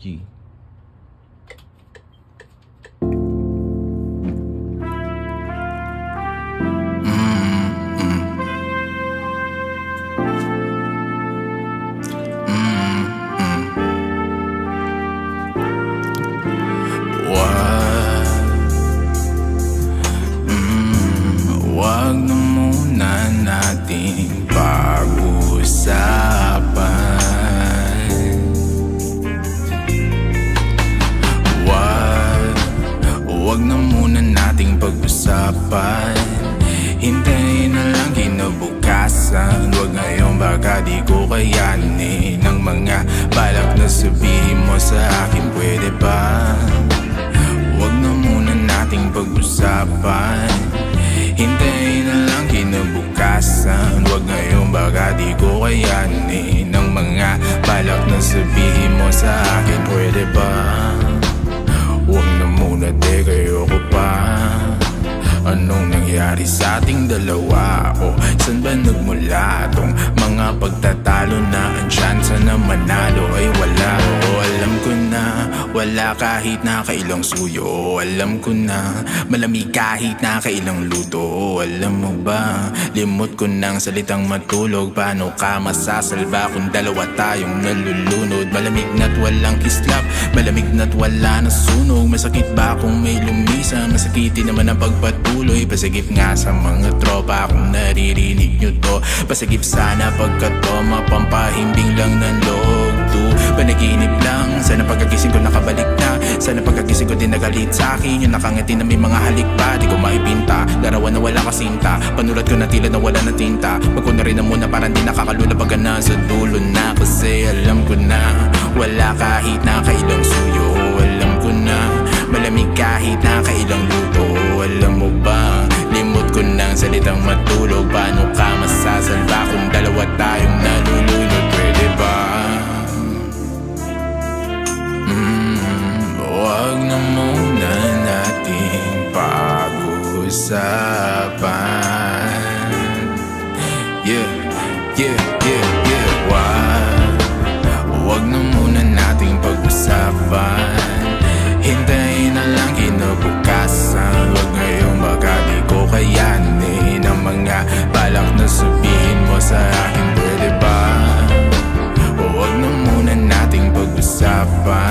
G. Wag na muna nating pag-usapan. Wag na muna nating pag-usapan. Hintayin na lang kinabukasan. Wag ngayon, baka di ko kayanin ang mga balak na sabihin mo sa akin. Pwede ba? Wag na muna nating pag-usapan. Hintayin na lang kinabukasan. Wag ngayon, baka di ko kayanin ang mga balak na sabihin mo sa akin. Pwede ba? Wag na muna, de, ayoko pa. Anong nangyari sa ating dalawa? O saan ba nagmula tong mga pagtatalo na andyan sana manalo ay wala? O alam ko na wala kahit na kailang suyo. Alam ko na malamig kahit na kailang luto. Alam mo ba, limot ko ng salitang matulog. Paano ka masasalba kung dalawa tayong nalulunod? Malamig na't walang kislap, malamig na't wala na sunog. Masakit ba kung may lumisa? Masakitin naman ang pagpatuloy. Pasagip nga sa mga tropa kung naririnig nyo to. Pasagip sana pagkat to mapampahimbing lang ng loob to. Panaginip lang, sana pagkagising ko nakabalik na. Sana pagkagising ko din nagalit sa akin. Yung nakangiti na may mga halik pa, di ko maipinta. Larawan na wala kasinta, panulat ko na tila na wala na tinta. Wag ko na rin na muna parang di nakakalula pag nasa dulo na. Kasi alam ko na wala kahit na kailang suyo. Alam ko na malamig kahit na kailang luto. Alam mo ba, limot ko ng salitang matulog. Paano ka masasalba kung dalawa tayong nalulunod? Pwede ba? Wag na muna nating pag-usapan. Wag na muna nating pag-usapan. Hintayin na lang kinabukasan. Wag ngayon, baka di ko kayanin ang mga balak na sabihin mo sa akin. Pwede ba? Wag na muna nating pag-usapan.